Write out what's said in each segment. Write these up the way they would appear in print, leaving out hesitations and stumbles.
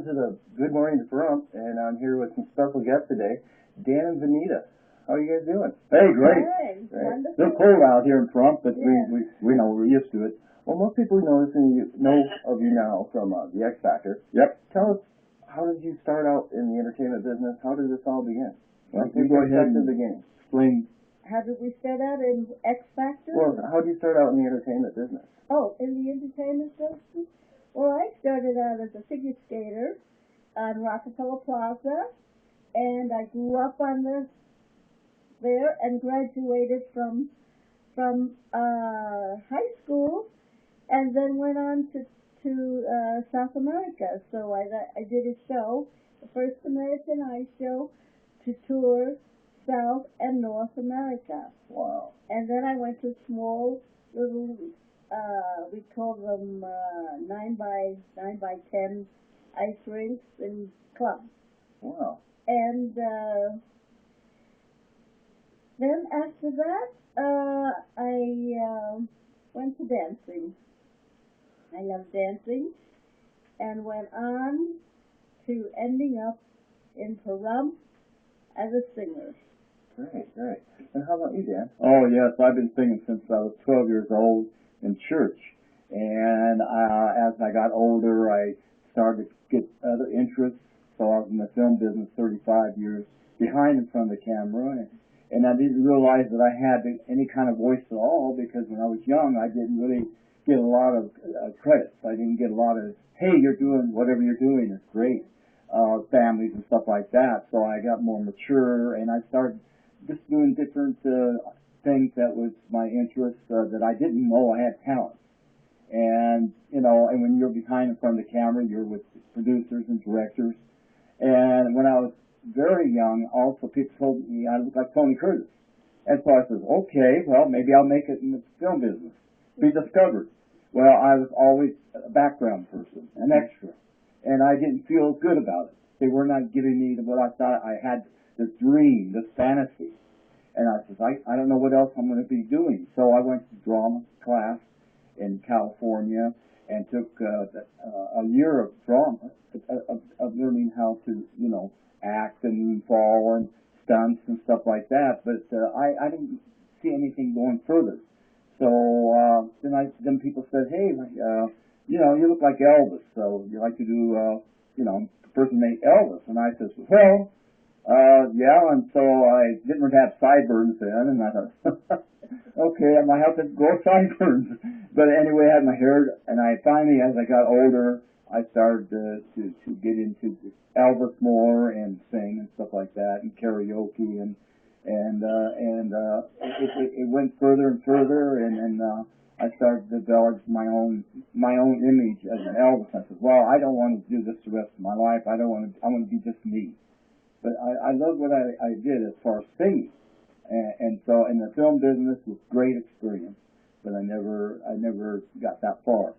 welcome to the Good Morning Pahrump, and I'm here with some special guests today, Dan and Vanita. How are you guys doing? Hey, great. Hey, wonderful. It's a little cold out here in Pahrump, but Yeah. we know we're used to it. Well, most people know of you now from the X Factor. Yep. Tell us, how did you start out in the entertainment business? How did this all begin? Well, you go ahead and begin. explain. How did we start out in X Factor? Well, how did you start out in the entertainment business? Oh, in the entertainment business? Well, I started out as a figure skater on Rockefeller Plaza, and I grew up on there and graduated from high school, and then went on to South America. So I did a show, the first American Idol show, to tour South and North America. Wow. And then I went to small little, we called them 9 by 10 ice rinks and clubs. Wow. And then after that, I went to dancing. I loved dancing, and went on to ending up in Pahrump as a singer. Great, great. And how about you, Dan? Oh, yes, I've been singing since I was 12 years old in church. And as I got older, I started to get other interests. So I was in the film business 35 years behind in front of the camera. And I didn't realize that I had any kind of voice at all, because when I was young, I didn't really get a lot of credits. I didn't get a lot of, hey, you're doing whatever you're doing is great, families and stuff like that. So I got more mature, and I started just doing different things that was my interest, that I didn't know I had talent. And, and when you're behind in front of the camera, you're with producers and directors. And when I was very young, also people told me I looked like Tony Curtis. And so I said, okay, well, maybe I'll make it in the film business, be discovered. Well, I was always a background person, an extra. And I didn't feel good about it. They were not giving me what I thought. I had this dream, this fantasy. And I said, I don't know what else I'm going to be doing. So I went to drama class in California and took a year of drama, of learning how to, act and fall and stunts and stuff like that. But I didn't see anything going further. So then people said, hey, you look like Elvis, so you like to do, impersonate Elvis. And I said, well, yeah, and so I didn't have sideburns then, and I thought, okay, I might have to grow sideburns. But anyway, I had my hair, and I finally, as I got older, I started to get into Elvis more and sing and stuff like that, and karaoke, and it went further and further, and I started to develop my own image as an Elvis. I said, well, I don't want to do this the rest of my life. I want to be just me. But I love what I did as far as singing, and so in the film business was great experience, but I never got that far.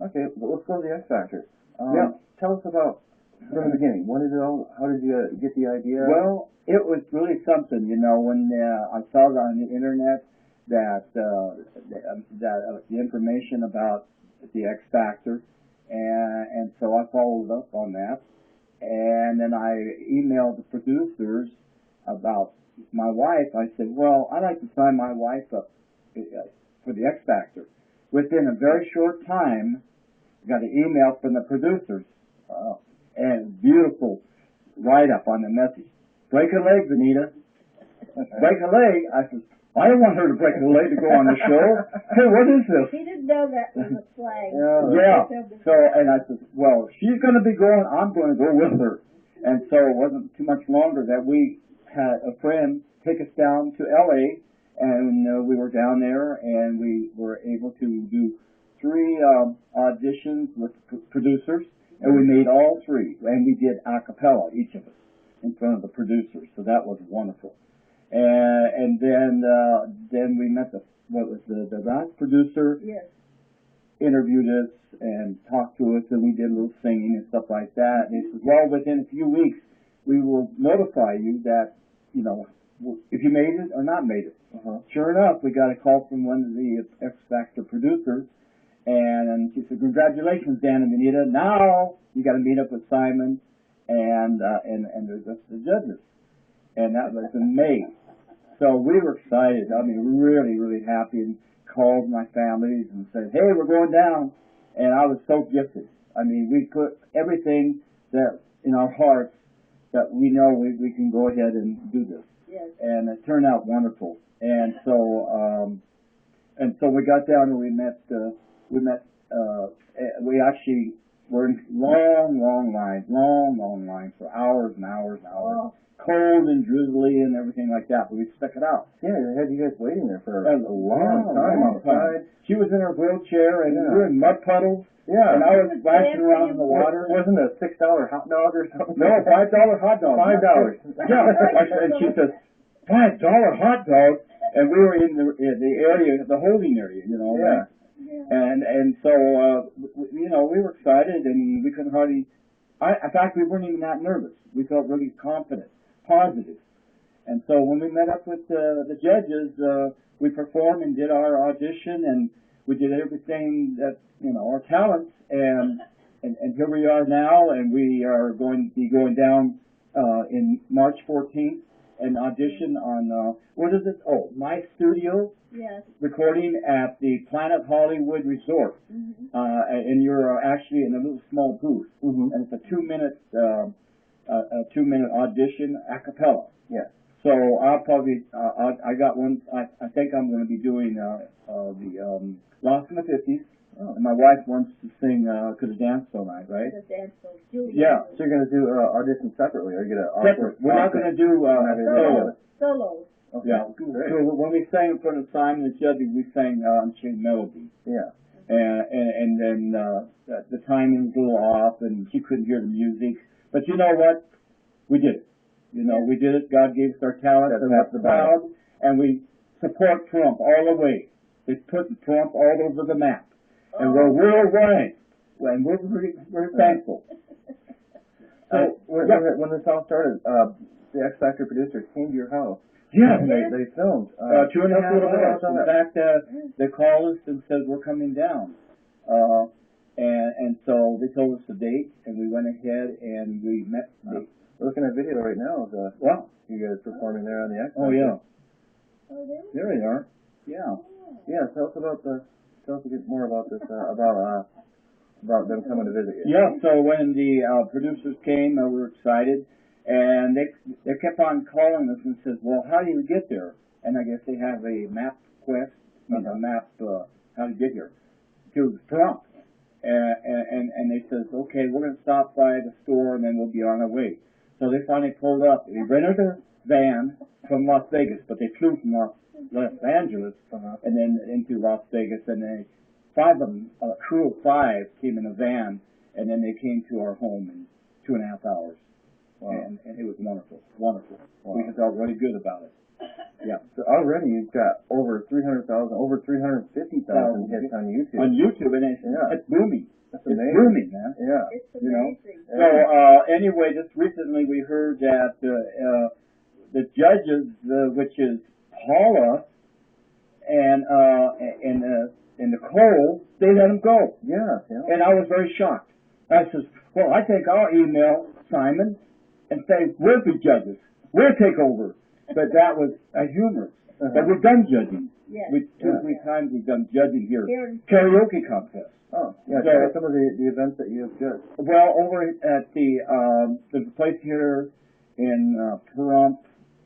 Okay, well, let's go to the X Factor. Yeah. Tell us about from the beginning. How did you get the idea? Well, it was really something, when I saw it on the internet that the information about the X Factor, and so I followed up on that. And then I emailed the producers about my wife. I said, well, I'd like to sign my wife up for the X Factor. Within a very short time, I got an email from the producers, and beautiful write-up on the message. Break a leg, Vanita. Break a leg? I said, I don't want her to break a leg to go on the show. Hey, what is this? He didn't know that was a slang. Yeah. So, and I said, well, she's going to be going, I'm going to go with her. And so it wasn't too much longer that we had a friend take us down to L.A., and we were down there, and we were able to do 3 auditions with producers, and we made all 3, and we did a cappella, each of us, in front of the producers. So that was wonderful. And then we met the last producer. Yes. Interviewed us and talked to us, and we did a little singing and stuff like that. And he said, well, within a few weeks, we will notify you that, if you made it or not made it. Sure enough, we got a call from one of the X Factor producers, And she said, "Congratulations, Dan and Benita. Now you got to meet up with Simon and the judges." And that was in May. So we were excited. I mean, really, really happy, and called my families and said, "Hey, we're going down." And I was so gifted. I mean, we put everything that in our hearts that we know we can go ahead and do this. Yes. And it turned out wonderful. And so we got down and we actually were in long lines for hours and hours and hours. Oh. Cold and drizzly and everything like that, but we stuck it out. Yeah, they had you guys waiting there for A a long time outside. She was in her wheelchair, and Yeah. we were in mud puddles, Yeah. and I was splashing around in the water. Wasn't it a $6 hot dog or something? No, $5 hot dog. $5. Yeah, and she says, $5 hot dog, and we were in the area, the holding area, you know. Yeah. And so we were excited, and we couldn't hardly. In fact, we weren't even that nervous. We felt really confident, positive. And so when we met up with the judges, we performed and did our audition, and we did everything that, our talents, and here we are now, and we are going to be going down in March 14th and audition on, what is it? Oh, my studio. Yes. Recording at the Planet Hollywood Resort. Mm-hmm. And you're actually in a little small booth. Mm-hmm. And it's a 2-minute audition a cappella. Yeah. So I'll probably, I got one, I think I'm going to be doing the Lost in the 50s. Oh. And my wife wants to sing Could Have Danced All Night, right? The dance of Julia. Yeah. So you're going to do auditions separately, or you get a Separate. We're not going to do solo. Solo. Okay. Yeah. Great. So when we sang in front of Simon and Judge, we sang Unchained Melody. Yeah. And then the timing was a little off, and she couldn't hear the music. But you know what? We did it. We did it. God gave us our talent, and That's we're the battle. proud, and we support Trump all the way. They put Trump all over the map, and we're worldwide, and we're thankful. So when this all started, the X Factor producers came to your house. Yeah. And they filmed. 2.5 hours. On In that. fact, they called us and said, "We're coming down." And so they told us the date, and we went ahead and we met. We're looking at video right now of Wow. you guys performing there on the X Factor. Oh, yeah. Oh, there. There they are. Yeah. Yeah, tell us a bit more about this, about them coming to visit you. Yeah, so when the producers came, we were excited, and they kept on calling us and says, "Well, how do you get there?" And I guess they have a map quest, a map, how to get here, to Trump. And they says, "Okay, we're going to stop by the store, and then we'll be on our way." So they finally pulled up. They rented a van from Las Vegas, but they flew from Los Angeles and then into Las Vegas, and five of them, a crew of 5, came in a van, and then they came to our home in 2.5 hours. Wow. And it was wonderful. Wow. We felt really good about it. Yeah. So already you've got over 300,000, over 350,000 hits on YouTube. On YouTube, and it's booming. That's It's amazing. booming, man. Yeah. It's You know? amazing. So anyway, just recently we heard that the judges, which is Paula and Nicole, they let them go, Yeah. and I was very shocked. I says, "Well, I think I'll email Simon and say we'll be judges, we'll take over." But that was humorous. But we've done judging. Yes. Two or three times we've done judging here. Here in- Karaoke contest. Oh, yeah. So- Tell us some of the events that you have judged. Well, over at there's a place here in Pahrump,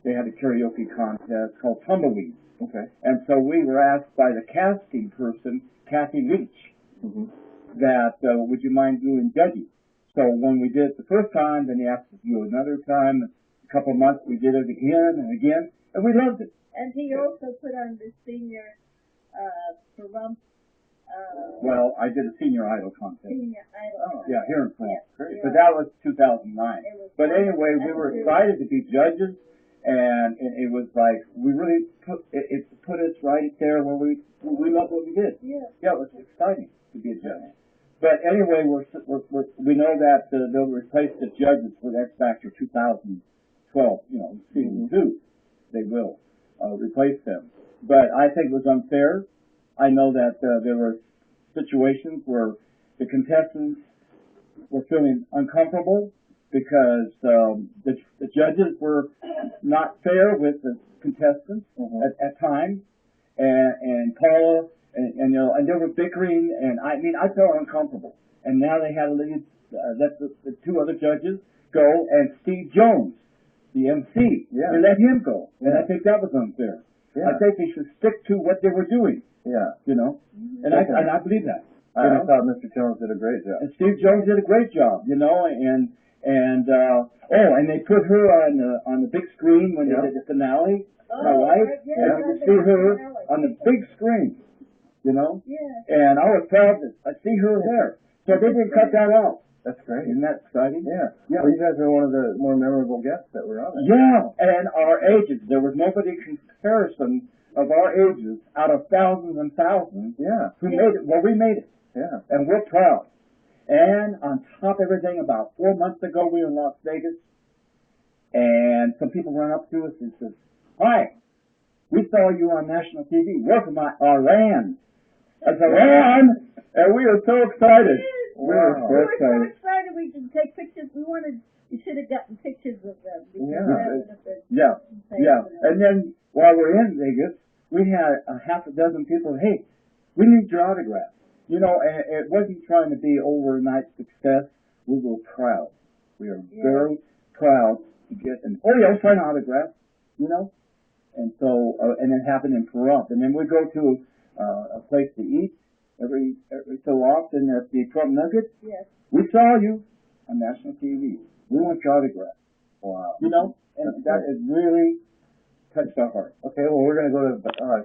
they had a karaoke contest called Tumbleweed. Okay. And so we were asked by the casting person, Kathy Leach, Mm-hmm. that would you mind doing judging? So when we did it the first time, then he asked us to do it another time. A couple of months we did it again and again, and we loved it. And he also put on the senior, Pahrump, Well, I did a senior idol contest. senior idol. Oh, yeah, here in Pahrump. Yes. But that was 2009. It was But anyway, we wonderful. were excited to be judges, and it was like we really it put us right there where we loved what we did. Yeah. Yeah, it was exciting to be a judge. But anyway, we know that they'll replace the judges with X Factor 2012. Season 2, they will replace them. But I think it was unfair. I know that there were situations where the contestants were feeling uncomfortable because the judges were not fair with the contestants at times, and Paula and you know, and they were bickering, and I mean I felt uncomfortable. And now they had to leave, let the two other judges go, and Steve Jones, the MC, they let him go, and I think that was unfair. I think they should stick to what they were doing. You know, and I believe that. I thought Mr. Jones did a great job. And Steve Jones did a great job, you know, and they put her on the big screen when they did the finale. My wife, you could see her on the big screen, you know. And I was proud that I see her there. So they didn't cut that out. That's great. Isn't that exciting? Yeah. Well, you guys are one of the more memorable guests that were on there. Yeah, and our ages. There was nobody comparison of our ages out of thousands and thousands. Who made it? Well, we made it. And we're proud. And on top of everything, about 4 months ago, we were in Las Vegas, and some people ran up to us and said, "Hi, we saw you on national TV. We're from our land." I said, "Land?" And we are so excited. We were so excited we could take pictures. We should have gotten pictures of them. And then while we're in Vegas, we had a half a dozen people, "Hey, we need your autograph." You know, and it wasn't trying to be overnight success. We were proud. We are very proud to get an sign autograph, you know. And so, and it happened in Pahrump. And then we go to a place to eat every so often at the Trump Nugget. We saw you on national TV. We want your autograph. Wow. You know, and that has really touched our heart. Okay, well, we're going to go to